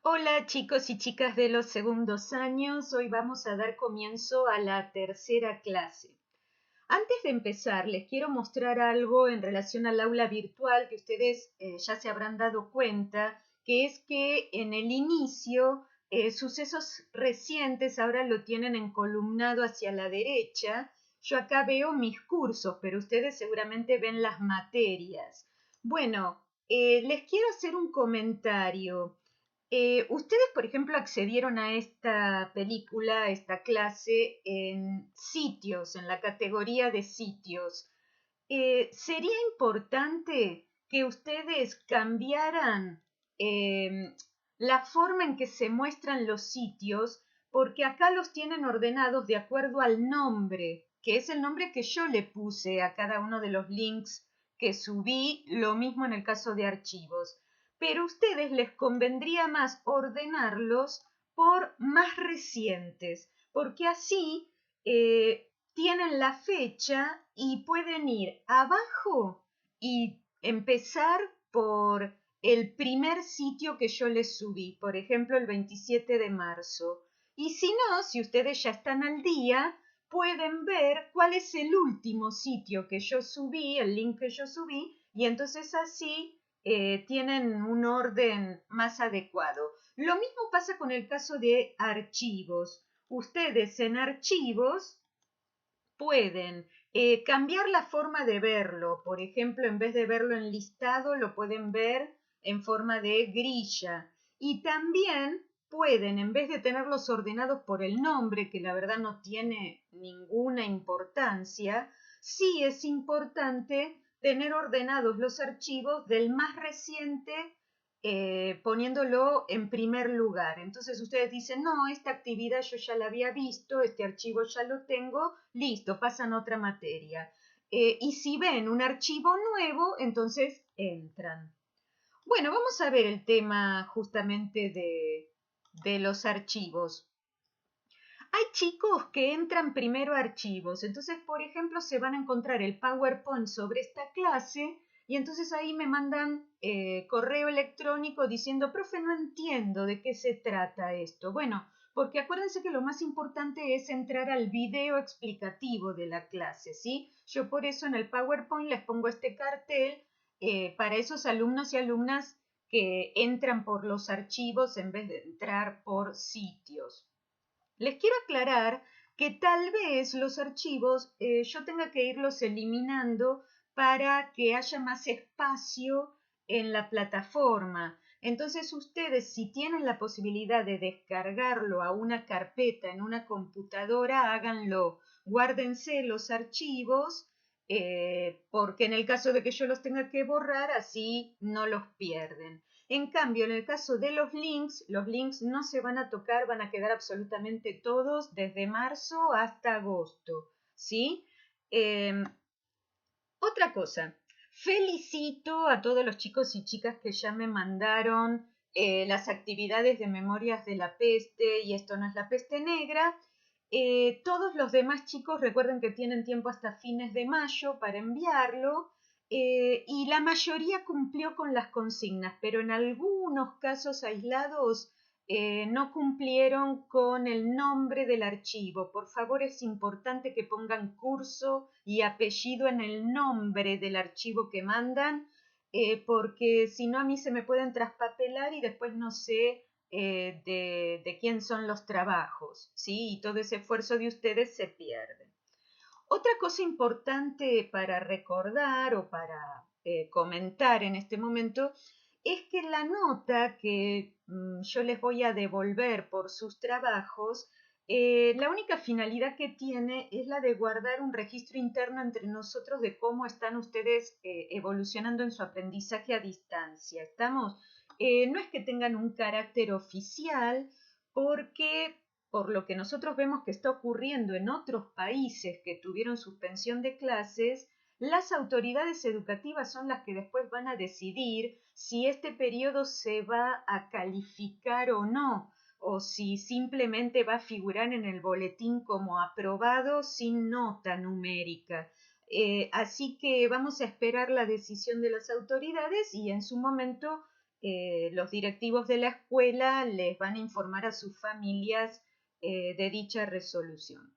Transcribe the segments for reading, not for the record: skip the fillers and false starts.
Hola chicos y chicas de los segundos años, hoy vamos a dar comienzo a la tercera clase. Antes de empezar, les quiero mostrar algo en relación al aula virtual que ustedes ya se habrán dado cuenta, que es que en el inicio sucesos recientes ahora lo tienen encolumnado hacia la derecha. Yo acá veo mis cursos, pero ustedes seguramente ven las materias. Bueno, les quiero hacer un comentario. Ustedes, por ejemplo, accedieron a esta película, a esta clase, en sitios, en la categoría de sitios. Sería importante que ustedes cambiaran la forma en que se muestran los sitios, porque acá los tienen ordenados de acuerdo al nombre, que es el nombre que yo le puse a cada uno de los links que subí, lo mismo en el caso de archivos. Pero a ustedes les convendría más ordenarlos por más recientes, porque así tienen la fecha y pueden ir abajo y empezar por el primer sitio que yo les subí, por ejemplo, el 27 de marzo. Y si no, si ustedes ya están al día, pueden ver cuál es el último sitio que yo subí, el link que yo subí, y entonces así tienen un orden más adecuado. Lo mismo pasa con el caso de archivos. Ustedes en archivos pueden cambiar la forma de verlo. Por ejemplo, en vez de verlo en listado, lo pueden ver en forma de grilla. Y también pueden, en vez de tenerlos ordenados por el nombre, que la verdad no tiene ninguna importancia, sí es importante tener ordenados los archivos del más reciente poniéndolo en primer lugar. Entonces ustedes dicen, no, esta actividad yo ya la había visto, este archivo ya lo tengo, listo, pasan a otra materia. Y si ven un archivo nuevo, entonces entran. Bueno, vamos a ver el tema justamente de los archivos. Hay chicos que entran primero a archivos, entonces, por ejemplo, se van a encontrar el PowerPoint sobre esta clase y entonces ahí me mandan correo electrónico diciendo, profe, no entiendo de qué se trata esto. Bueno, porque acuérdense que lo más importante es entrar al video explicativo de la clase, ¿sí? Yo por eso en el PowerPoint les pongo este cartel para esos alumnos y alumnas que entran por los archivos en vez de entrar por sitios. Les quiero aclarar que tal vez los archivos yo tenga que irlos eliminando para que haya más espacio en la plataforma. Entonces ustedes, si tienen la posibilidad de descargarlo a una carpeta en una computadora, háganlo. Guárdense los archivos porque en el caso de que yo los tenga que borrar, así no los pierden. En cambio, en el caso de los links no se van a tocar, van a quedar absolutamente todos desde marzo hasta agosto, ¿sí? Otra cosa, felicito a todos los chicos y chicas que ya me mandaron las actividades de Memorias de la Peste y Esto no es la peste negra. Todos los demás chicos recuerden que tienen tiempo hasta fines de mayo para enviarlo y la mayoría cumplió con las consignas, pero en algunos casos aislados no cumplieron con el nombre del archivo. Por favor, es importante que pongan curso y apellido en el nombre del archivo que mandan, porque si no a mí se me pueden traspapelar y después no sé de quién son los trabajos, ¿sí? Y todo ese esfuerzo de ustedes se pierde. Otra cosa importante para recordar o para comentar en este momento es que la nota que yo les voy a devolver por sus trabajos, la única finalidad que tiene es la de guardar un registro interno entre nosotros de cómo están ustedes evolucionando en su aprendizaje a distancia. ¿Estamos? No es que tengan un carácter oficial, porque por lo que nosotros vemos que está ocurriendo en otros países que tuvieron suspensión de clases, las autoridades educativas son las que después van a decidir si este periodo se va a calificar o no, o si simplemente va a figurar en el boletín como aprobado sin nota numérica. Así que vamos a esperar la decisión de las autoridades y en su momento los directivos de la escuela les van a informar a sus familias de dicha resolución.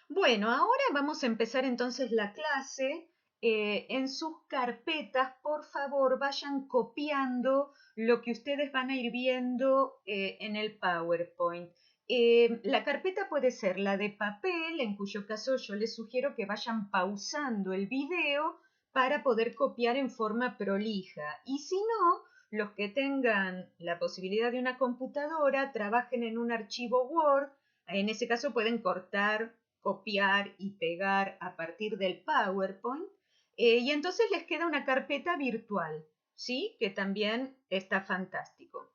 Bueno, ahora vamos a empezar entonces la clase. En sus carpetas, por favor, vayan copiando lo que ustedes van a ir viendo en el PowerPoint. La carpeta puede ser la de papel, en cuyo caso yo les sugiero que vayan pausando el video para poder copiar en forma prolija. Y si no, los que tengan la posibilidad de una computadora, trabajen en un archivo Word. En ese caso pueden cortar, copiar y pegar a partir del PowerPoint. Y entonces les queda una carpeta virtual, ¿sí? Que también está fantástico.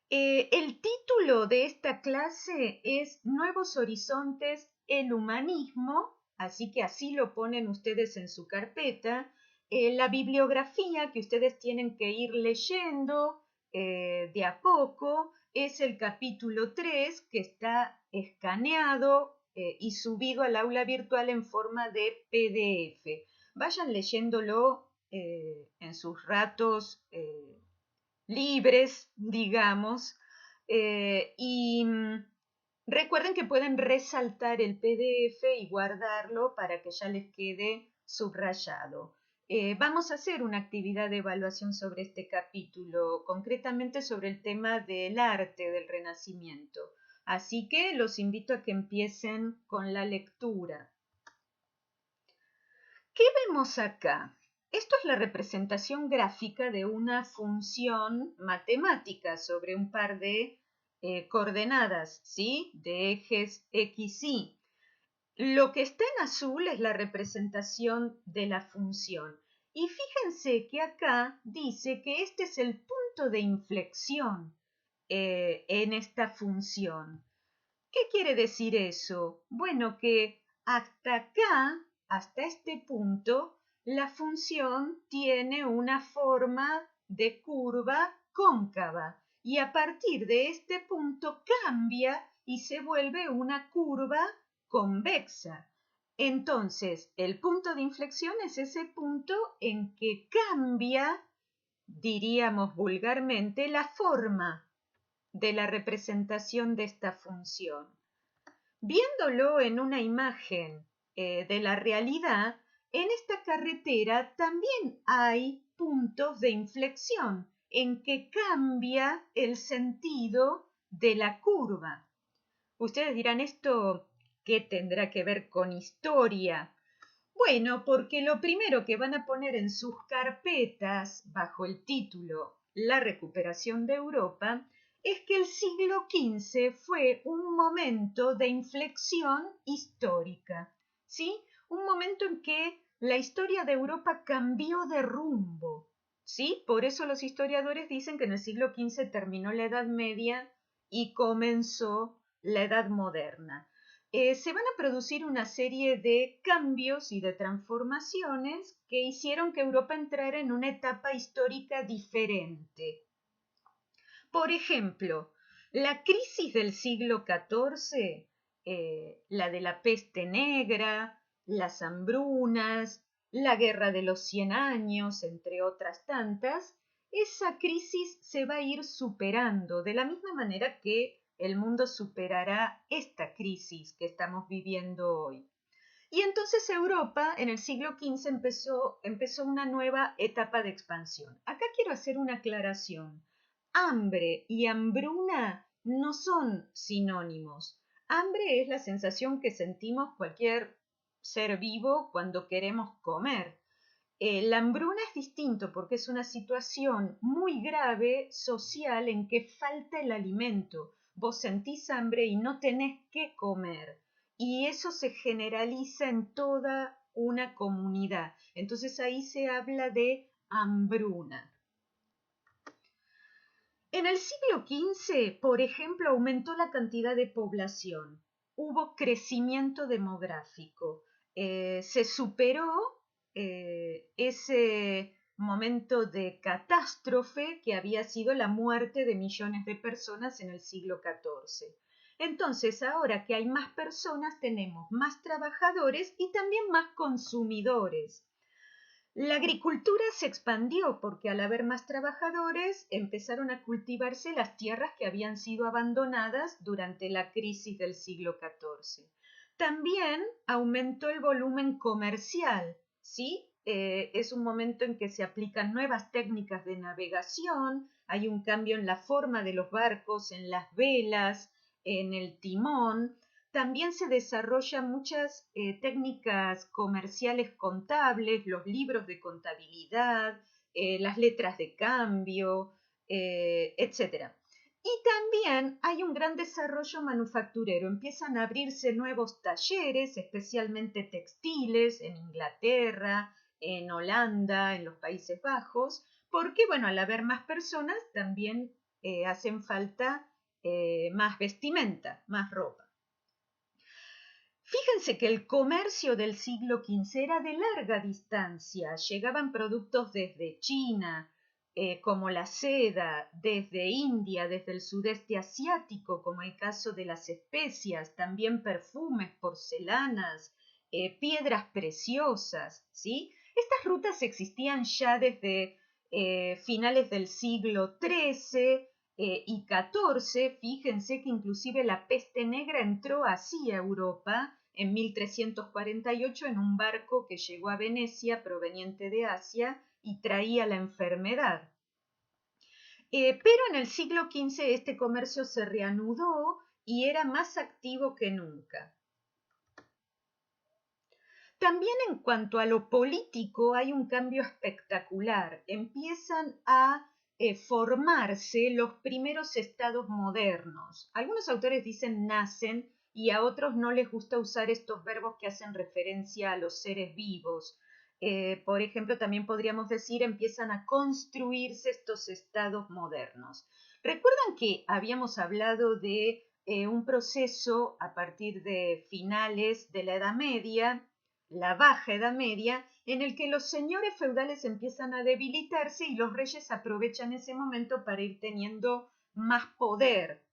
El título de esta clase es Nuevos Horizontes, el Humanismo, así que así lo ponen ustedes en su carpeta. La bibliografía que ustedes tienen que ir leyendo de a poco es el capítulo 3, que está escaneado y subido al aula virtual en forma de PDF. Vayan leyéndolo en sus ratos libres, digamos, y recuerden que pueden resaltar el PDF y guardarlo para que ya les quede subrayado. Vamos a hacer una actividad de evaluación sobre este capítulo, concretamente sobre el tema del arte del Renacimiento. Así que los invito a que empiecen con la lectura. ¿Qué vemos acá? Esto es la representación gráfica de una función matemática sobre un par de coordenadas, ¿sí? De ejes X, Y. Lo que está en azul es la representación de la función. Y fíjense que acá dice que este es el punto de inflexión en esta función. ¿Qué quiere decir eso? Bueno, que hasta acá, hasta este punto, la función tiene una forma de curva cóncava y a partir de este punto cambia y se vuelve una curva convexa. Entonces, el punto de inflexión es ese punto en que cambia, diríamos vulgarmente, la forma de la representación de esta función. Viéndolo en una imagen de la realidad, en esta carretera también hay puntos de inflexión en que cambia el sentido de la curva. Ustedes dirán, ¿esto qué tendrá que ver con historia? Bueno, porque lo primero que van a poner en sus carpetas bajo el título La recuperación de Europa es que el siglo XV fue un momento de inflexión histórica, ¿sí? Un momento en que la historia de Europa cambió de rumbo, ¿sí? Por eso los historiadores dicen que en el siglo XV terminó la Edad Media y comenzó la Edad Moderna. Se van a producir una serie de cambios y de transformaciones que hicieron que Europa entrara en una etapa histórica diferente. Por ejemplo, la crisis del siglo XIV, la de la peste negra, las hambrunas, la guerra de los 100 años, entre otras tantas, esa crisis se va a ir superando de la misma manera que el mundo superará esta crisis que estamos viviendo hoy. Y entonces Europa en el siglo XV empezó una nueva etapa de expansión. Acá quiero hacer una aclaración. Hambre y hambruna no son sinónimos. Hambre es la sensación que sentimos cualquier ser vivo cuando queremos comer. La hambruna es distinto porque es una situación muy grave social en que falta el alimento. Vos sentís hambre y no tenés qué comer. Y eso se generaliza en toda una comunidad. Entonces ahí se habla de hambruna. En el siglo XV, por ejemplo, aumentó la cantidad de población. Hubo crecimiento demográfico. Se superó ese momento de catástrofe que había sido la muerte de millones de personas en el siglo XIV. Entonces, ahora que hay más personas, tenemos más trabajadores y también más consumidores. La agricultura se expandió porque al haber más trabajadores empezaron a cultivarse las tierras que habían sido abandonadas durante la crisis del siglo XIV. También aumentó el volumen comercial, ¿sí? Es un momento en que se aplican nuevas técnicas de navegación, hay un cambio en la forma de los barcos, en las velas, en el timón. También se desarrollan muchas técnicas comerciales contables, los libros de contabilidad, las letras de cambio, etc. Y también hay un gran desarrollo manufacturero. Empiezan a abrirse nuevos talleres, especialmente textiles, en Inglaterra, en Holanda, en los Países Bajos, porque, bueno, al haber más personas también hacen falta más vestimenta, más ropa. Fíjense que el comercio del siglo XV era de larga distancia. Llegaban productos desde China, como la seda, desde India, desde el sudeste asiático, como el caso de las especias, también perfumes, porcelanas, piedras preciosas, ¿sí? Estas rutas existían ya desde finales del siglo XIII y XIV. Fíjense que inclusive la peste negra entró así a Europa en 1348 en un barco que llegó a Venecia proveniente de Asia y traía la enfermedad. Pero en el siglo XV este comercio se reanudó y era más activo que nunca. También en cuanto a lo político hay un cambio espectacular. Empiezan a formarse los primeros estados modernos. Algunos autores dicen nacen y a otros no les gusta usar estos verbos que hacen referencia a los seres vivos. Por ejemplo, también podríamos decir empiezan a construirse estos estados modernos. ¿Recuerdan que habíamos hablado de un proceso a partir de finales de la Edad Media, la Baja Edad Media, en el que los señores feudales empiezan a debilitarse y los reyes aprovechan ese momento para ir teniendo más poder?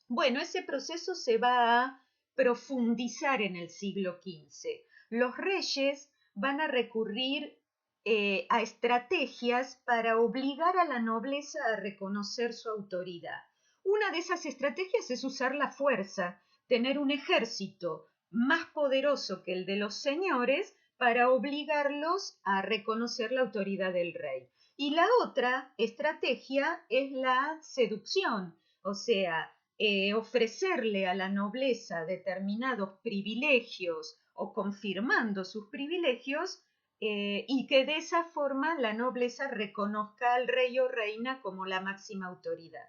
Bueno, ese proceso se va a profundizar en el siglo XV. Los reyes van a recurrir a estrategias para obligar a la nobleza a reconocer su autoridad. Una de esas estrategias es usar la fuerza, tener un ejército más poderoso que el de los señores para obligarlos a reconocer la autoridad del rey. Y la otra estrategia es la seducción, o sea, ofrecerle a la nobleza determinados privilegios o confirmando sus privilegios y que de esa forma la nobleza reconozca al rey o reina como la máxima autoridad.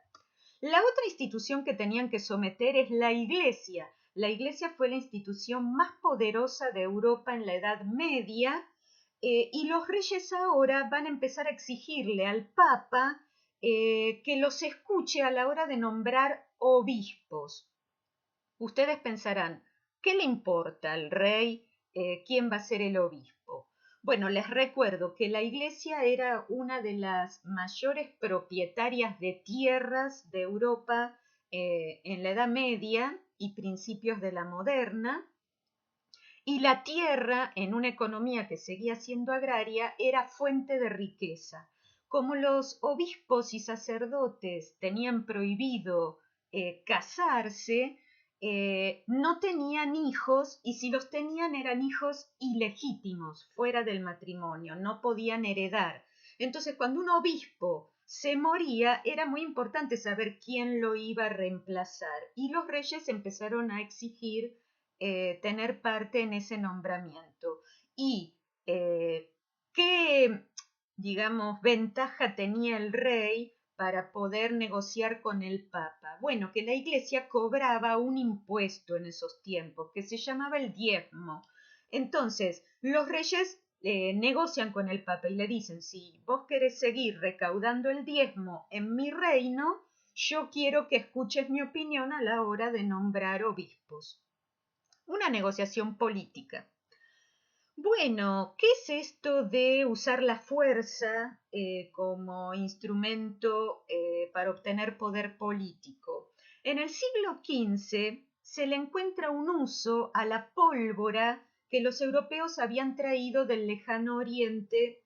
La otra institución que tenían que someter es la Iglesia. La Iglesia fue la institución más poderosa de Europa en la Edad Media y los reyes ahora van a empezar a exigirle al Papa que los escuche a la hora de nombrar obispos. Ustedes pensarán, ¿qué le importa al rey quién va a ser el obispo? Bueno, les recuerdo que la Iglesia era una de las mayores propietarias de tierras de Europa en la Edad Media y principios de la moderna, y la tierra, en una economía que seguía siendo agraria, era fuente de riqueza. Como los obispos y sacerdotes tenían prohibido casarse, no tenían hijos y si los tenían eran hijos ilegítimos, fuera del matrimonio, no podían heredar. Entonces, cuando un obispo se moría, era muy importante saber quién lo iba a reemplazar y los reyes empezaron a exigir tener parte en ese nombramiento. ¿Y qué, digamos, ventaja tenía el rey para poder negociar con el Papa? Bueno, que la Iglesia cobraba un impuesto en esos tiempos que se llamaba el diezmo. Entonces, los reyes negocian con el Papa y le dicen, si vos querés seguir recaudando el diezmo en mi reino, yo quiero que escuches mi opinión a la hora de nombrar obispos. Una negociación política. Bueno, ¿qué es esto de usar la fuerza como instrumento para obtener poder político? En el siglo XV se le encuentra un uso a la pólvora que los europeos habían traído del lejano oriente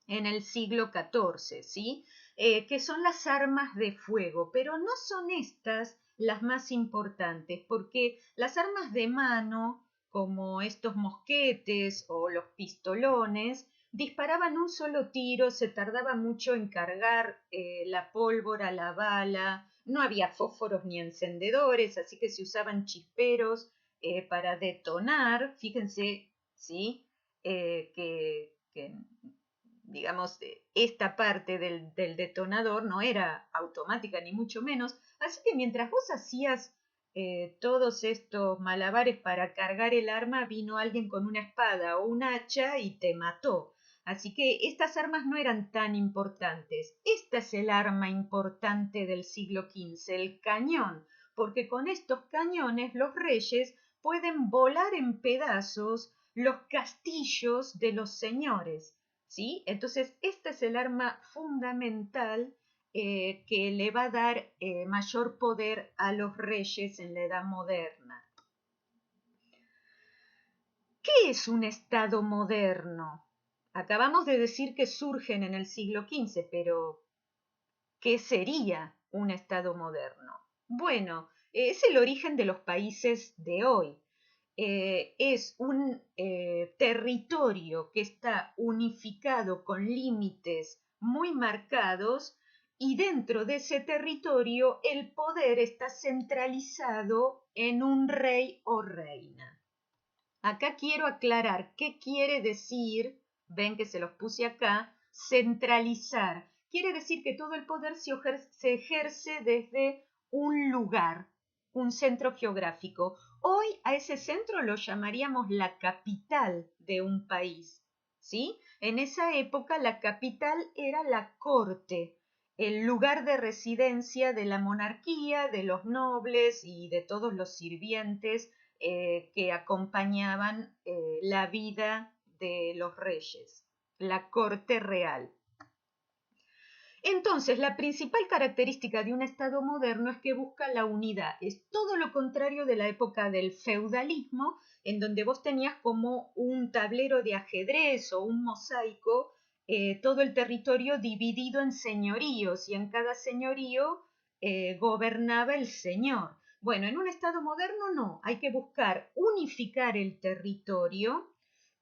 en el siglo XIV, ¿sí? Que son las armas de fuego, pero no son estas las más importantes, porque las armas de mano, como estos mosquetes o los pistolones, disparaban un solo tiro, se tardaba mucho en cargar la pólvora, la bala, no había fósforos ni encendedores, así que se usaban chisperos para detonar. Fíjense, ¿sí? Que digamos, esta parte del detonador no era automática ni mucho menos, así que mientras vos hacías todos estos malabares para cargar el arma, vino alguien con una espada o un hacha y te mató. Así que estas armas no eran tan importantes. Esta es el arma importante del siglo XV, el cañón, porque con estos cañones los reyes pueden volar en pedazos los castillos de los señores. ¿Sí? Entonces, este es el arma fundamental que le va a dar mayor poder a los reyes en la Edad Moderna. ¿Qué es un Estado moderno? Acabamos de decir que surgen en el siglo XV, pero ¿qué sería un Estado moderno? Bueno, es el origen de los países de hoy. Es un territorio que está unificado con límites muy marcados y dentro de ese territorio el poder está centralizado en un rey o reina. Acá quiero aclarar qué quiere decir, ven que se los puse acá, centralizar. Quiere decir que todo el poder se ejerce desde un lugar, un centro geográfico. Hoy a ese centro lo llamaríamos la capital de un país, ¿sí? En esa época la capital era la corte, el lugar de residencia de la monarquía, de los nobles y de todos los sirvientes que acompañaban la vida de los reyes, la corte real. Entonces, la principal característica de un Estado moderno es que busca la unidad. Es todo lo contrario de la época del feudalismo, en donde vos tenías como un tablero de ajedrez o un mosaico, todo el territorio dividido en señoríos y en cada señorío gobernaba el señor. Bueno, en un Estado moderno no, hay que buscar unificar el territorio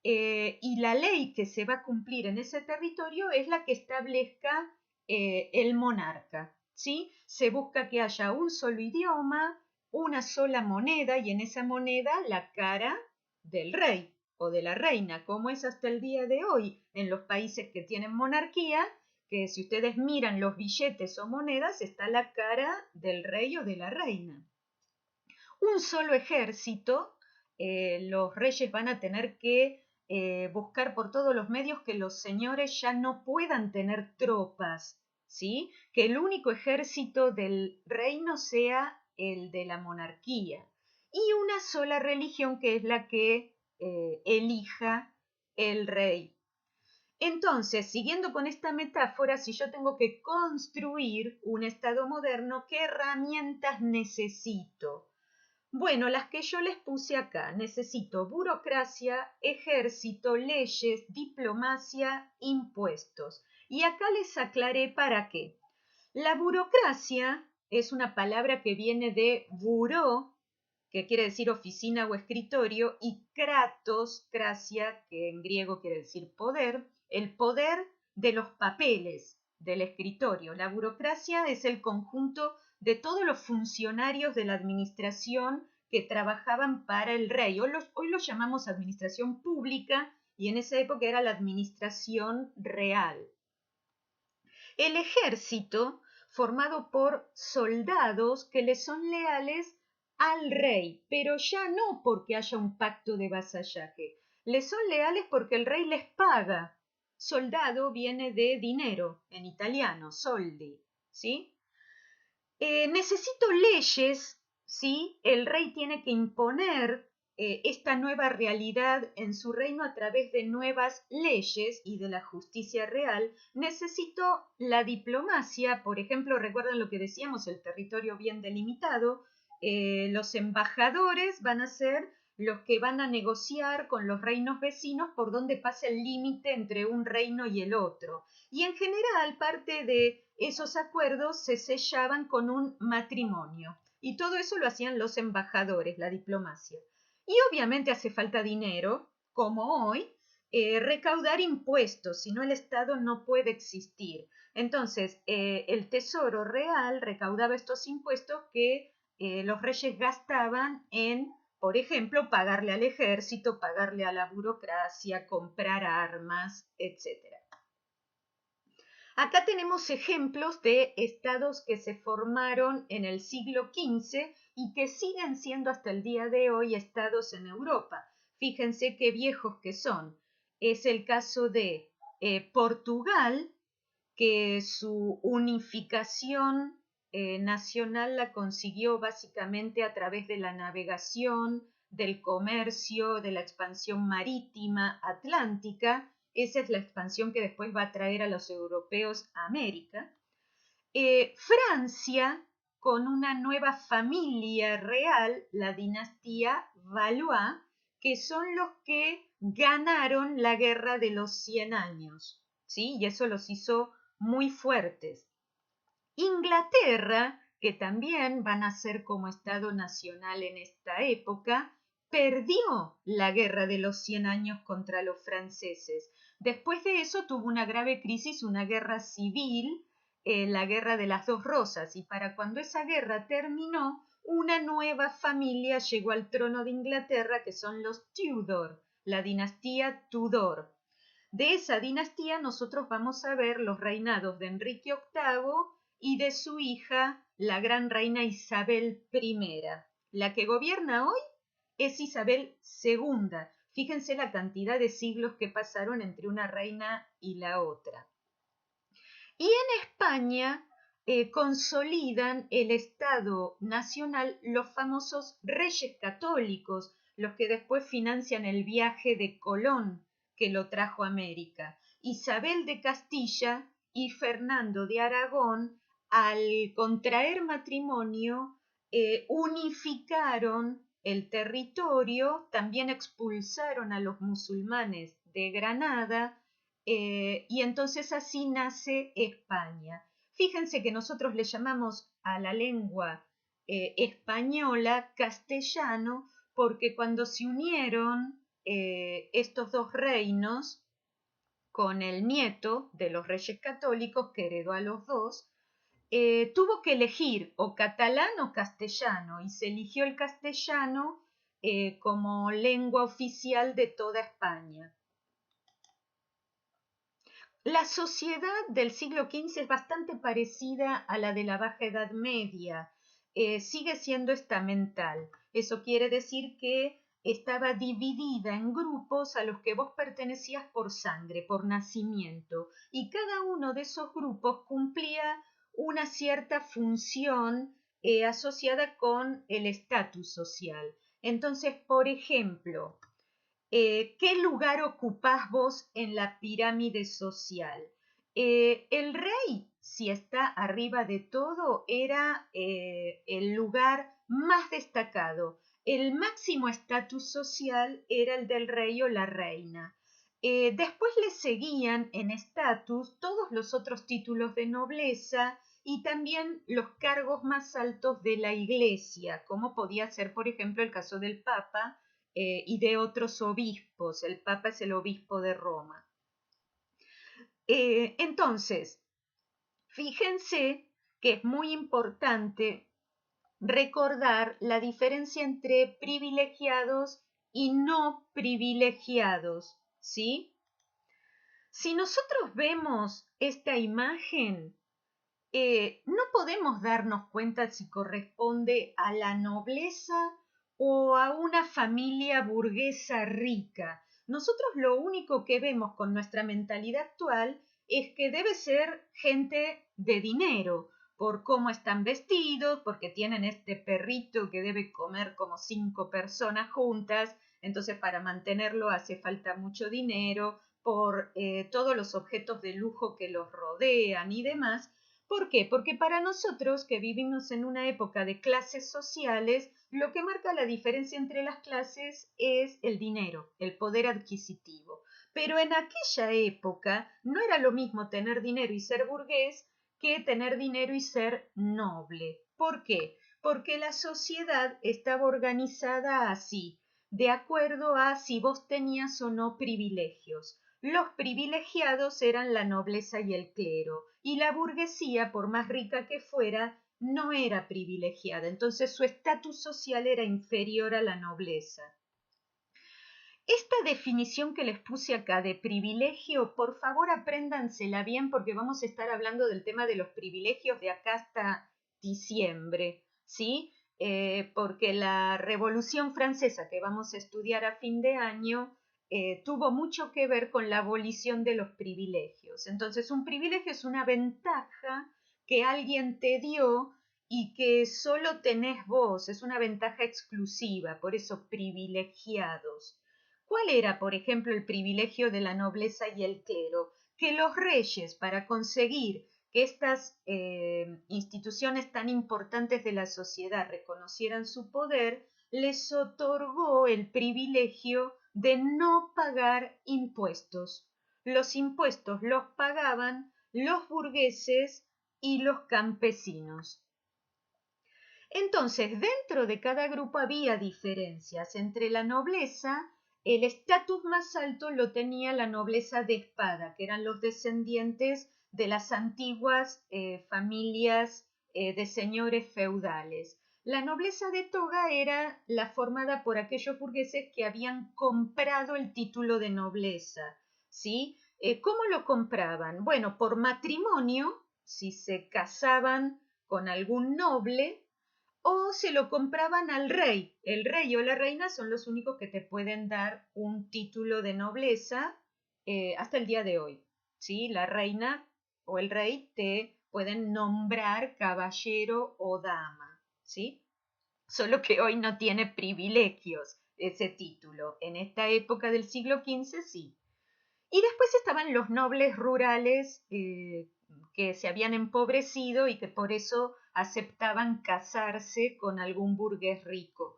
y la ley que se va a cumplir en ese territorio es la que establezca el monarca, ¿sí? Se busca que haya un solo idioma, una sola moneda y en esa moneda la cara del rey o de la reina, como es hasta el día de hoy en los países que tienen monarquía, que si ustedes miran los billetes o monedas está la cara del rey o de la reina. Un solo ejército, los reyes van a tener que buscar por todos los medios que los señores ya no puedan tener tropas, ¿sí? Que el único ejército del reino sea el de la monarquía y una sola religión que es la que elija el rey. Entonces, siguiendo con esta metáfora, si yo tengo que construir un Estado moderno, ¿qué herramientas necesito? Bueno, las que yo les puse acá. Necesito burocracia, ejército, leyes, diplomacia, impuestos. Y acá les aclaré para qué. La burocracia es una palabra que viene de buró, que quiere decir oficina o escritorio, y kratos, cracia, que en griego quiere decir poder, el poder de los papeles del escritorio. La burocracia es el conjunto de todos los funcionarios de la administración que trabajaban para el rey. Hoy lo llamamos administración pública y en esa época era la administración real. El ejército, formado por soldados que le son leales al rey, pero ya no porque haya un pacto de vasallaje. Le son leales porque el rey les paga. Soldado viene de dinero, en italiano, soldi, ¿sí? Necesito leyes, ¿sí? El rey tiene que imponer esta nueva realidad en su reino a través de nuevas leyes y de la justicia real. Necesito la diplomacia, por ejemplo, recuerdan lo que decíamos, el territorio bien delimitado. Los embajadores van a ser los que van a negociar con los reinos vecinos por dónde pasa el límite entre un reino y el otro. Y en general parte de esos acuerdos se sellaban con un matrimonio. Y todo eso lo hacían los embajadores, la diplomacia. Y obviamente hace falta dinero, como hoy, recaudar impuestos, si no el Estado no puede existir. Entonces, el Tesoro Real recaudaba estos impuestos que los reyes gastaban en, por ejemplo, pagarle al ejército, pagarle a la burocracia, comprar armas, etc. Acá tenemos ejemplos de estados que se formaron en el siglo XV y que siguen siendo hasta el día de hoy estados en Europa. Fíjense qué viejos que son. Es el caso de Portugal, que su unificación nacional la consiguió básicamente a través de la navegación, del comercio, de la expansión marítima atlántica. Esa es la expansión que después va a traer a los europeos a América. Francia, con una nueva familia real, la dinastía Valois, que son los que ganaron la guerra de los 100 años, ¿sí? Y eso los hizo muy fuertes. Inglaterra, que también van a ser como Estado nacional en esta época, perdió la guerra de los 100 años contra los franceses. Después de eso tuvo una grave crisis, una guerra civil, la guerra de las dos rosas, y para cuando esa guerra terminó, una nueva familia llegó al trono de Inglaterra, que son los Tudor, la dinastía Tudor. De esa dinastía nosotros vamos a ver los reinados de Enrique VIII y de su hija, la gran reina Isabel I. La que gobierna hoy es Isabel II. Fíjense la cantidad de siglos que pasaron entre una reina y la otra. Y en España consolidan el Estado nacional los famosos reyes católicos, los que después financian el viaje de Colón que lo trajo a América. Isabel de Castilla y Fernando de Aragón, al contraer matrimonio, unificaron el territorio, también expulsaron a los musulmanes de Granada, y entonces así nace España. Fíjense que nosotros le llamamos a la lengua española castellano porque cuando se unieron estos dos reinos con el nieto de los reyes católicos que heredó a los dos, tuvo que elegir o catalán o castellano y se eligió el castellano como lengua oficial de toda España. La sociedad del siglo XV es bastante parecida a la de la Baja Edad Media. Sigue siendo estamental. Eso quiere decir que estaba dividida en grupos a los que vos pertenecías por sangre, por nacimiento, y cada uno de esos grupos cumplía una cierta función asociada con el estatus social. Entonces, por ejemplo, ¿qué lugar ocupás vos en la pirámide social? El rey, si está arriba de todo, era el lugar más destacado. El máximo estatus social era el del rey o la reina. Después le seguían en estatus todos los otros títulos de nobleza y también los cargos más altos de la iglesia, como podía ser, por ejemplo, el caso del Papa, y de otros obispos. El Papa es el obispo de Roma. Entonces, fíjense que es muy importante recordar la diferencia entre privilegiados y no privilegiados, ¿sí? Si nosotros vemos esta imagen, no podemos darnos cuenta si corresponde a la nobleza o a una familia burguesa rica. Nosotros lo único que vemos con nuestra mentalidad actual es que debe ser gente de dinero, por cómo están vestidos, porque tienen este perrito que debe comer como 5 personas juntas, entonces para mantenerlo hace falta mucho dinero, por todos los objetos de lujo que los rodean y demás, ¿Por qué? Porque para nosotros que vivimos en una época de clases sociales, lo que marca la diferencia entre las clases es el dinero, el poder adquisitivo. Pero en aquella época no era lo mismo tener dinero y ser burgués que tener dinero y ser noble. ¿Por qué? Porque la sociedad estaba organizada así, de acuerdo a si vos tenías o no privilegios. Los privilegiados eran la nobleza y el clero, y la burguesía, por más rica que fuera, no era privilegiada, entonces su estatus social era inferior a la nobleza. Esta definición que les puse acá de privilegio, por favor apréndansela bien porque vamos a estar hablando del tema de los privilegios de acá hasta diciembre, ¿sí? Porque la Revolución Francesa que vamos a estudiar a fin de año tuvo mucho que ver con la abolición de los privilegios. Entonces, un privilegio es una ventaja que alguien te dio y que solo tenés vos, es una ventaja exclusiva, por eso privilegiados. ¿Cuál era, por ejemplo, el privilegio de la nobleza y el clero? Que los reyes, para conseguir que estas instituciones tan importantes de la sociedad reconocieran su poder, les otorgó el privilegio de no pagar impuestos. Los impuestos los pagaban los burgueses y los campesinos. Entonces, dentro de cada grupo había diferencias entre la nobleza. El estatus más alto lo tenía la nobleza de espada, que eran los descendientes de las antiguas familias de señores feudales. La nobleza de toga era la formada por aquellos burgueses que habían comprado el título de nobleza, ¿sí? ¿Cómo lo compraban? Bueno, por matrimonio, si se casaban con algún noble, o se lo compraban al rey. El rey o la reina son los únicos que te pueden dar un título de nobleza hasta el día de hoy. ¿Sí? La reina o el rey te pueden nombrar caballero o dama. ¿Sí? Solo que hoy no tiene privilegios ese título. En esta época del siglo XV sí. Y después estaban los nobles rurales que se habían empobrecido y que por eso aceptaban casarse con algún burgués rico.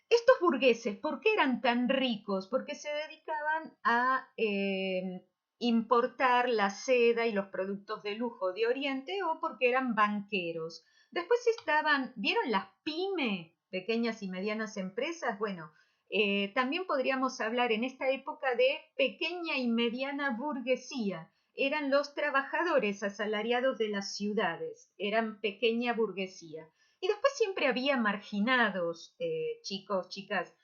Estos burgueses, ¿por qué eran tan ricos? Porque se dedicaban a importar la seda y los productos de lujo de Oriente o porque eran banqueros. Después estaban, ¿vieron las pyme, pequeñas y medianas empresas? Bueno, también podríamos hablar en esta época de pequeña y mediana burguesía. Eran los trabajadores asalariados de las ciudades, eran pequeña burguesía. Y después siempre había marginados, chicos, chicas,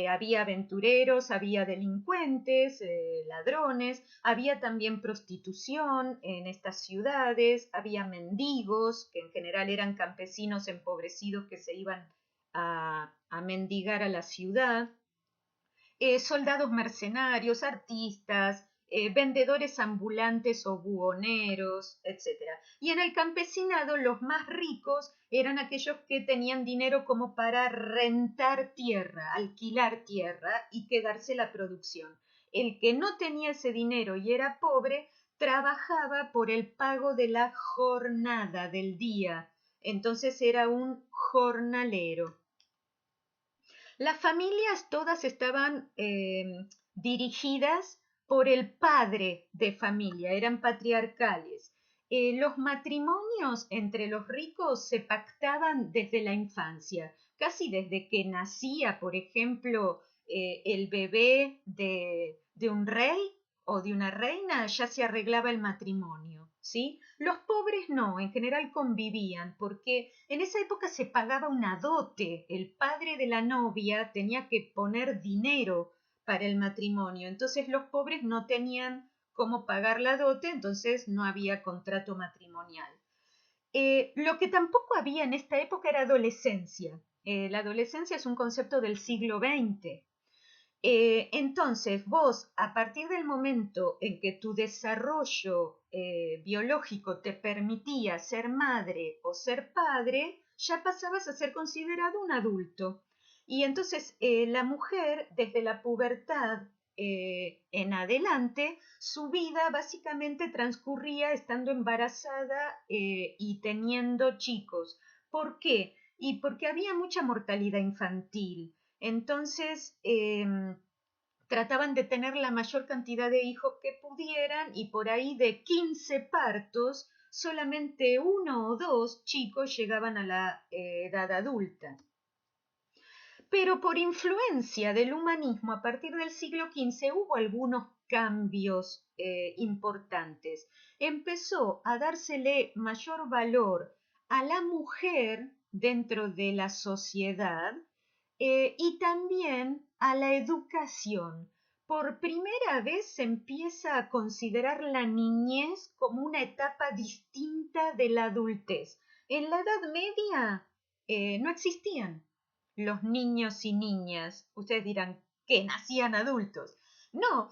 había aventureros, había delincuentes, ladrones, había también prostitución en estas ciudades, había mendigos, que en general eran campesinos empobrecidos que se iban a mendigar a la ciudad, soldados mercenarios, artistas, vendedores ambulantes o buhoneros, etc. Y en el campesinado los más ricos eran aquellos que tenían dinero como para rentar tierra, alquilar tierra y quedarse la producción. El que no tenía ese dinero y era pobre, trabajaba por el pago de la jornada del día. Entonces era un jornalero. Las familias todas estaban dirigidas por el padre de familia, eran patriarcales. Los matrimonios entre los ricos se pactaban desde la infancia, casi desde que nacía, por ejemplo, el bebé de un rey o de una reina, ya se arreglaba el matrimonio, ¿sí? Los pobres no, en general convivían, porque en esa época se pagaba una dote. El padre de la novia tenía que poner dinero para el matrimonio. Entonces los pobres no tenían cómo pagar la dote, entonces no había contrato matrimonial. Lo que tampoco había en esta época era adolescencia. La adolescencia es un concepto del siglo XX. Entonces, vos, a partir del momento en que tu desarrollo biológico te permitía ser madre o ser padre, ya pasabas a ser considerado un adulto. Y entonces la mujer, desde la pubertad, en adelante, su vida básicamente transcurría estando embarazada y teniendo chicos. ¿Por qué? Y porque había mucha mortalidad infantil. Entonces, trataban de tener la mayor cantidad de hijos que pudieran y por ahí de 15 partos, solamente 1 o 2 chicos llegaban a la edad adulta. Pero por influencia del humanismo, a partir del siglo XV hubo algunos cambios importantes. Empezó a dársele mayor valor a la mujer dentro de la sociedad y también a la educación. Por primera vez se empieza a considerar la niñez como una etapa distinta de la adultez. En la Edad Media no existían los niños y niñas. Ustedes dirán que nacían adultos. No,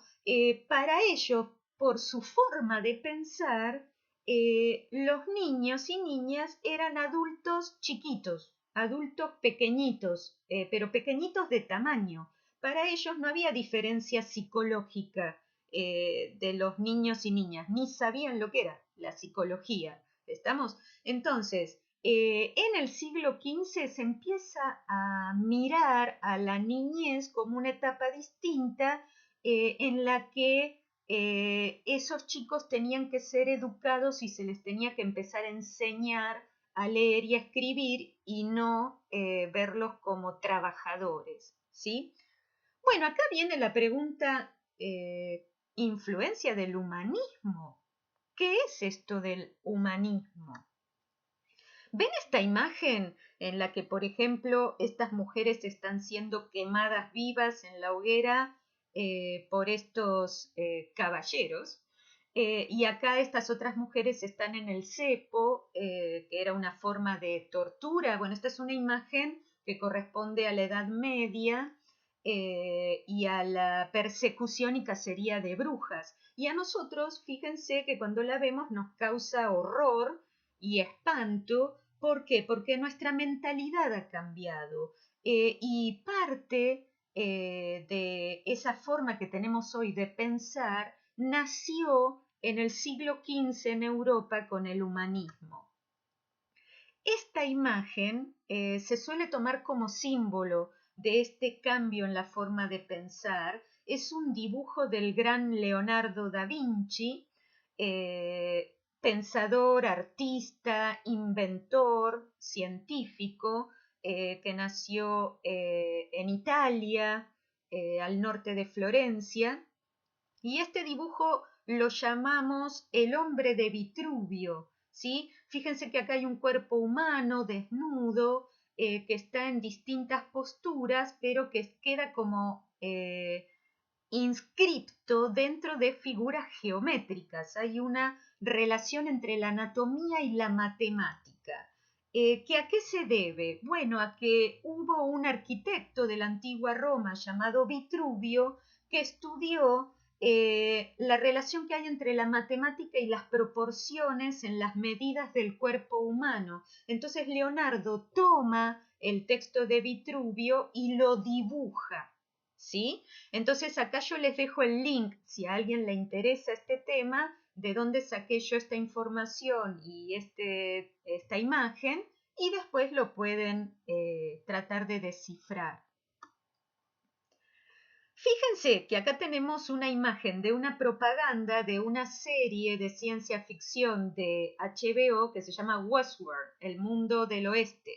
para ellos, por su forma de pensar, los niños y niñas eran adultos chiquitos, adultos pequeñitos, pero pequeñitos de tamaño. Para ellos no había diferencia psicológica de los niños y niñas, ni sabían lo que era la psicología. ¿Estamos? Entonces, en el siglo XV se empieza a mirar a la niñez como una etapa distinta en la que esos chicos tenían que ser educados y se les tenía que empezar a enseñar a leer y a escribir y no verlos como trabajadores, ¿sí? Bueno, acá viene la pregunta, influencia del humanismo. ¿Qué es esto del humanismo? ¿Ven esta imagen en la que, por ejemplo, estas mujeres están siendo quemadas vivas en la hoguera por estos caballeros? Y acá estas otras mujeres están en el cepo, que era una forma de tortura. Bueno, esta es una imagen que corresponde a la Edad Media y a la persecución y cacería de brujas. Y a nosotros, fíjense que cuando la vemos nos causa horror y espanto. ¿Por qué? Porque nuestra mentalidad ha cambiado y parte de esa forma que tenemos hoy de pensar nació en el siglo XV en Europa con el humanismo. Esta imagen se suele tomar como símbolo de este cambio en la forma de pensar. Es un dibujo del gran Leonardo da Vinci, pensador, artista, inventor, científico, que nació en Italia, al norte de Florencia. Y este dibujo lo llamamos el hombre de Vitruvio, ¿sí? Fíjense que acá hay un cuerpo humano desnudo que está en distintas posturas, pero que queda como inscripto dentro de figuras geométricas. Hay una relación entre la anatomía y la matemática. ¿Que a qué se debe? Bueno, a que hubo un arquitecto de la antigua Roma llamado Vitruvio que estudió la relación que hay entre la matemática y las proporciones en las medidas del cuerpo humano. Entonces Leonardo toma el texto de Vitruvio y lo dibuja, ¿sí? Entonces acá yo les dejo el link, si a alguien le interesa este tema, de dónde saqué yo esta información y esta imagen, y después lo pueden tratar de descifrar. Fíjense que acá tenemos una imagen de una propaganda de una serie de ciencia ficción de HBO que se llama Westworld, el mundo del oeste.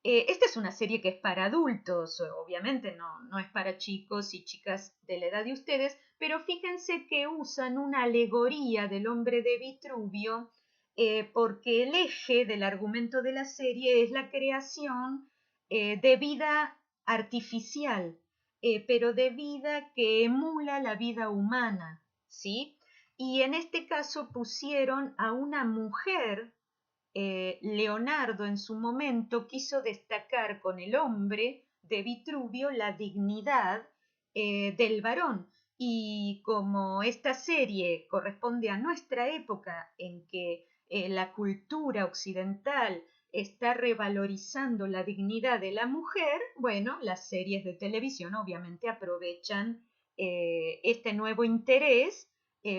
Esta es una serie que es para adultos, obviamente no es para chicos y chicas de la edad de ustedes, pero fíjense que usan una alegoría del hombre de Vitruvio porque el eje del argumento de la serie es la creación de vida artificial, pero de vida que emula la vida humana, ¿sí? Y en este caso pusieron a una mujer. Leonardo en su momento quiso destacar con el hombre de Vitruvio la dignidad del varón. Y como esta serie corresponde a nuestra época en que la cultura occidental está revalorizando la dignidad de la mujer, bueno, las series de televisión obviamente aprovechan este nuevo interés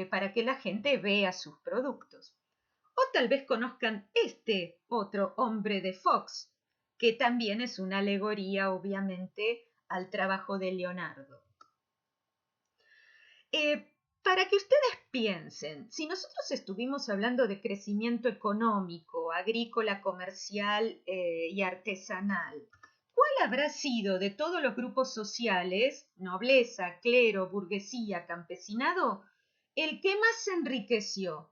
para que la gente vea sus productos. O tal vez conozcan este otro hombre de Fox, que también es una alegoría, obviamente, al trabajo de Leonardo. Para que ustedes piensen, si nosotros estuvimos hablando de crecimiento económico, agrícola, comercial y artesanal, ¿cuál habrá sido de todos los grupos sociales, nobleza, clero, burguesía, campesinado, el que más se enriqueció?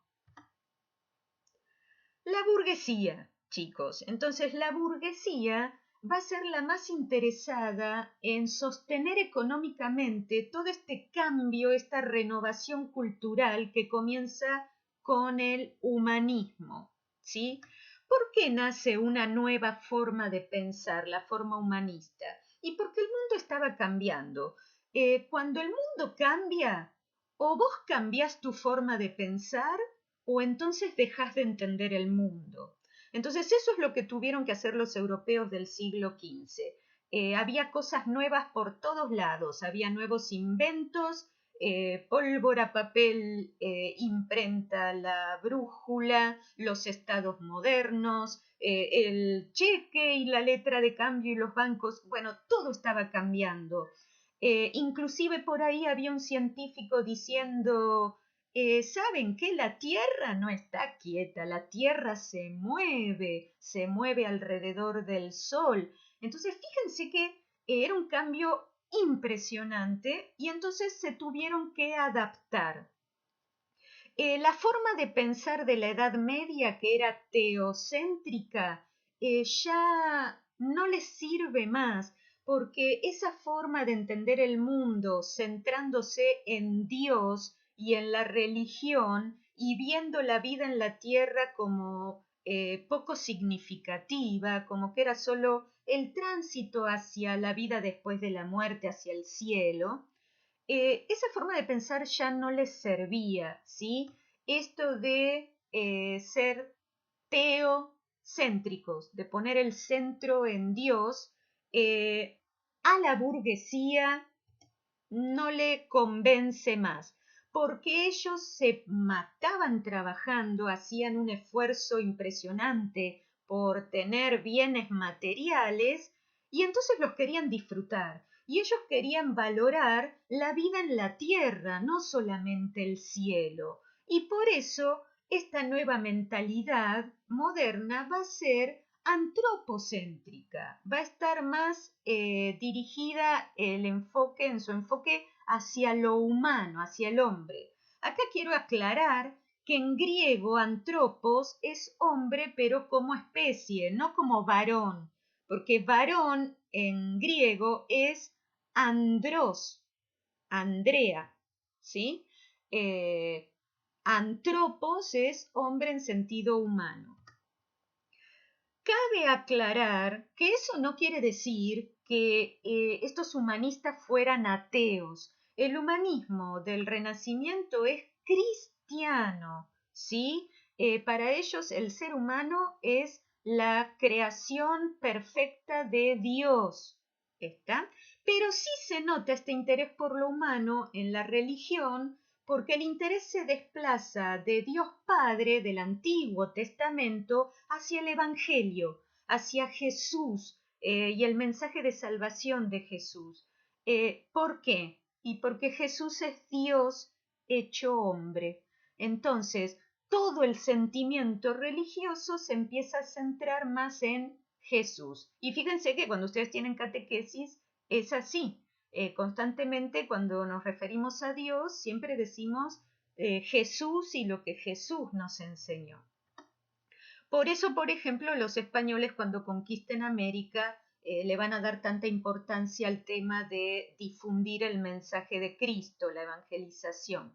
La burguesía, chicos. Entonces, la burguesía va a ser la más interesada en sostener económicamente todo este cambio, esta renovación cultural que comienza con el humanismo, ¿sí? ¿Por qué nace una nueva forma de pensar, la forma humanista? Y porque el mundo estaba cambiando. Cuando el mundo cambia, o vos cambiás tu forma de pensar, o entonces dejas de entender el mundo. Entonces eso es lo que tuvieron que hacer los europeos del siglo XV. Había cosas nuevas por todos lados, había nuevos inventos, pólvora, papel, imprenta, la brújula, los estados modernos, el cheque y la letra de cambio y los bancos, bueno, todo estaba cambiando. Inclusive por ahí había un científico diciendo, ¿saben qué? La Tierra no está quieta, la Tierra se mueve alrededor del Sol. Entonces, fíjense que era un cambio impresionante y entonces se tuvieron que adaptar. La forma de pensar de la Edad Media, que era teocéntrica, ya no les sirve más, porque esa forma de entender el mundo centrándose en Dios y en la religión y viendo la vida en la tierra como poco significativa, como que era solo el tránsito hacia la vida después de la muerte, hacia el cielo, esa forma de pensar ya no les servía, ¿sí? Esto de ser teocéntricos, de poner el centro en Dios, a la burguesía no le convence más, porque ellos se mataban trabajando, hacían un esfuerzo impresionante por tener bienes materiales y entonces los querían disfrutar. Y ellos querían valorar la vida en la tierra, no solamente el cielo. Y por eso esta nueva mentalidad moderna va a ser antropocéntrica, va a estar más dirigida en su enfoque hacia lo humano, hacia el hombre. Acá quiero aclarar que en griego antropos es hombre pero como especie, no como varón, porque varón en griego es andros, Andrea, ¿sí? Antropos es hombre en sentido humano. Cabe aclarar que eso no quiere decir que estos humanistas fueran ateos. El humanismo del Renacimiento es cristiano, ¿sí? Para ellos el ser humano es la creación perfecta de Dios, ¿está? Pero sí se nota este interés por lo humano en la religión porque el interés se desplaza de Dios Padre del Antiguo Testamento hacia el Evangelio, hacia Jesús y el mensaje de salvación de Jesús. ¿Por qué? Y porque Jesús es Dios hecho hombre. Entonces, todo el sentimiento religioso se empieza a centrar más en Jesús. Y fíjense que cuando ustedes tienen catequesis es así. Constantemente cuando nos referimos a Dios siempre decimos Jesús y lo que Jesús nos enseñó. Por eso, por ejemplo, los españoles cuando conquisten América le van a dar tanta importancia al tema de difundir el mensaje de Cristo, la evangelización.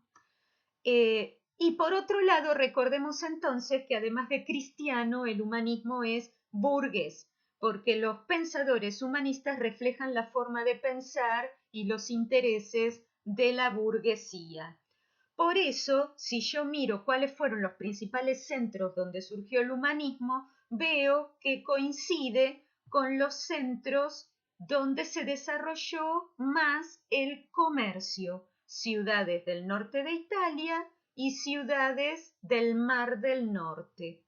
Y por otro lado, recordemos entonces que además de cristiano, el humanismo es burgués, porque los pensadores humanistas reflejan la forma de pensar y los intereses de la burguesía. Por eso, si yo miro cuáles fueron los principales centros donde surgió el humanismo, veo que coincide con los centros donde se desarrolló más el comercio, ciudades del norte de Italia y ciudades del Mar del Norte.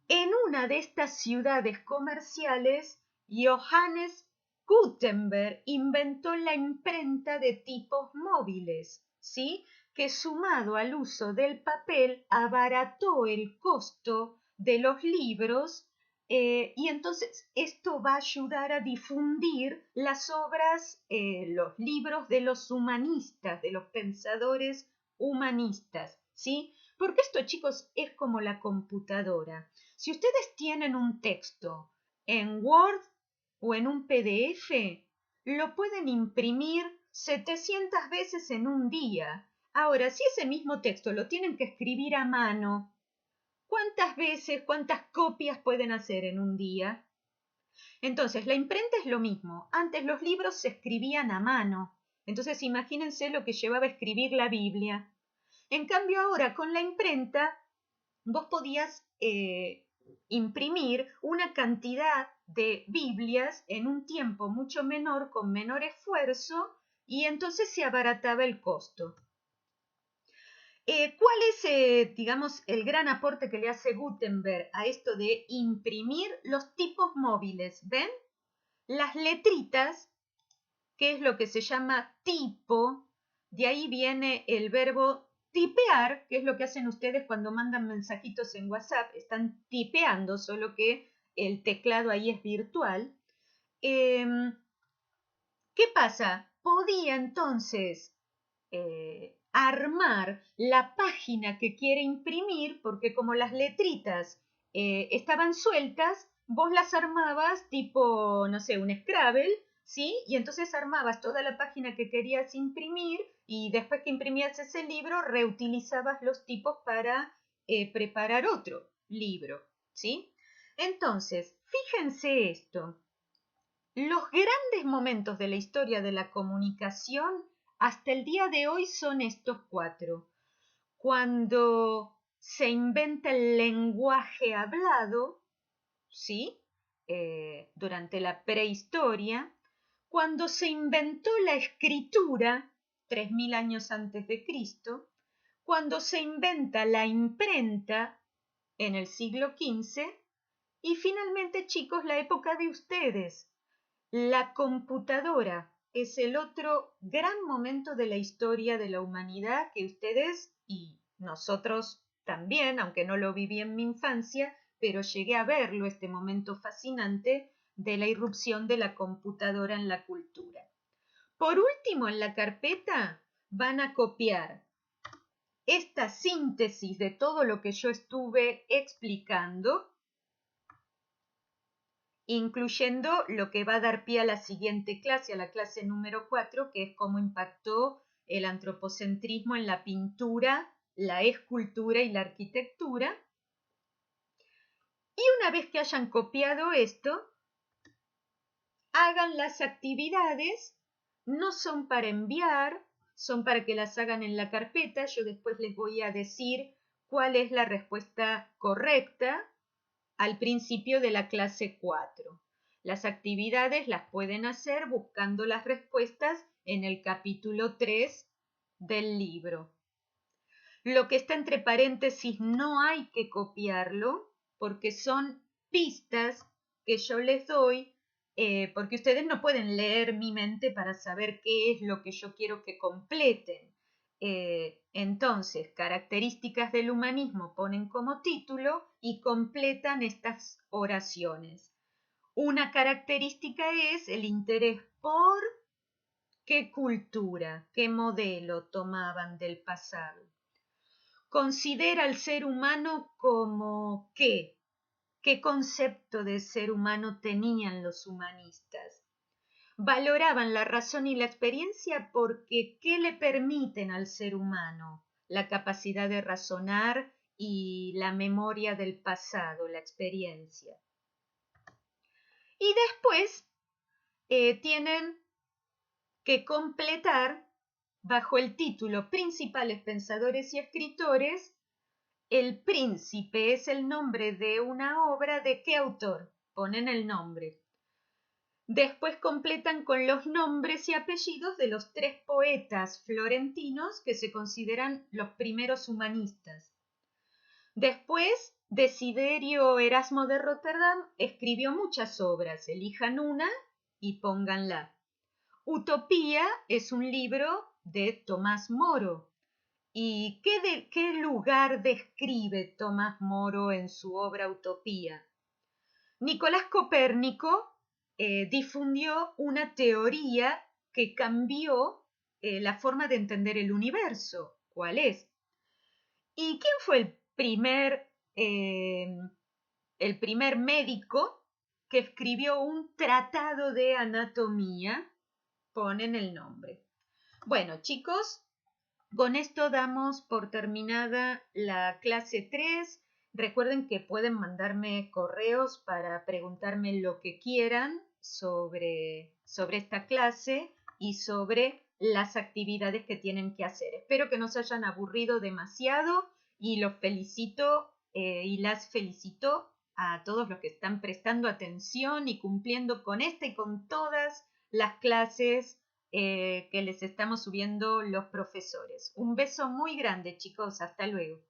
En una de estas ciudades comerciales, Johannes Gutenberg inventó la imprenta de tipos móviles, ¿sí? Que sumado al uso del papel abarató el costo de los libros y entonces esto va a ayudar a difundir las obras, los libros de los humanistas, de los pensadores humanistas, ¿sí? Porque esto, chicos, es como la computadora. Si ustedes tienen un texto en Word o en un PDF, lo pueden imprimir 700 veces en un día. Ahora, si ese mismo texto lo tienen que escribir a mano, ¿cuántas veces, cuántas copias pueden hacer en un día? Entonces, la imprenta es lo mismo. Antes los libros se escribían a mano. Entonces, imagínense lo que llevaba a escribir la Biblia. En cambio, ahora con la imprenta, vos podías imprimir una cantidad de Biblias en un tiempo mucho menor, con menor esfuerzo, y entonces se abarataba el costo. ¿Cuál es, digamos, el gran aporte que le hace Gutenberg a esto de imprimir los tipos móviles? ¿Ven? Las letritas, que es lo que se llama tipo, de ahí viene el verbo tipear, que es lo que hacen ustedes cuando mandan mensajitos en WhatsApp, están tipeando, solo que el teclado ahí es virtual. ¿Qué pasa? Podía entonces armar la página que quiere imprimir, porque como las letritas estaban sueltas, vos las armabas tipo, no sé, un Scrabble, ¿sí? Y entonces armabas toda la página que querías imprimir y después que imprimías ese libro, reutilizabas los tipos para preparar otro libro, ¿sí? Entonces, fíjense esto. Los grandes momentos de la historia de la comunicación hasta el día de hoy son estos cuatro. Cuando se inventa el lenguaje hablado, ¿sí? Durante la prehistoria, cuando se inventó la escritura, 3000 años antes de Cristo, cuando se inventa la imprenta en el siglo XV y finalmente, chicos, la época de ustedes. La computadora es el otro gran momento de la historia de la humanidad que ustedes y nosotros también, aunque no lo viví en mi infancia, pero llegué a verlo, este momento fascinante de la irrupción de la computadora en la cultura. Por último, en la carpeta van a copiar esta síntesis de todo lo que yo estuve explicando, incluyendo lo que va a dar pie a la siguiente clase, a la clase número 4, que es cómo impactó el antropocentrismo en la pintura, la escultura y la arquitectura. Y una vez que hayan copiado esto, hagan las actividades, no son para enviar, son para que las hagan en la carpeta. Yo después les voy a decir cuál es la respuesta correcta al principio de la clase 4. Las actividades las pueden hacer buscando las respuestas en el capítulo 3 del libro. Lo que está entre paréntesis no hay que copiarlo porque son pistas que yo les doy porque ustedes no pueden leer mi mente para saber qué es lo que yo quiero que completen. Entonces, características del humanismo ponen como título y completan estas oraciones. Una característica es el interés por qué cultura, qué modelo tomaban del pasado. Considera al ser humano como ¿qué? ¿Qué concepto de ser humano tenían los humanistas? Valoraban la razón y la experiencia porque ¿qué le permiten al ser humano? La capacidad de razonar y la memoria del pasado, la experiencia. Y después tienen que completar bajo el título Principales pensadores y escritores. El Príncipe es el nombre de una obra de qué autor. ponen el nombre. Después completan con los nombres y apellidos de los 3 poetas florentinos que se consideran los primeros humanistas. Después, Desiderio Erasmo de Rotterdam escribió muchas obras, elijan una y pónganla. Utopía es un libro de Tomás Moro. ¿Y qué lugar describe Tomás Moro en su obra Utopía? Nicolás Copérnico difundió una teoría que cambió la forma de entender el universo. ¿Cuál es? ¿Y quién fue el primer médico que escribió un tratado de anatomía? Ponen el nombre. Bueno, chicos, con esto damos por terminada la clase 3. Recuerden que pueden mandarme correos para preguntarme lo que quieran sobre esta clase y sobre las actividades que tienen que hacer. Espero que no se hayan aburrido demasiado y los felicito y las felicito a todos los que están prestando atención y cumpliendo con esta y con todas las clases que les estamos subiendo los profesores. Un beso muy grande, chicos. Hasta luego.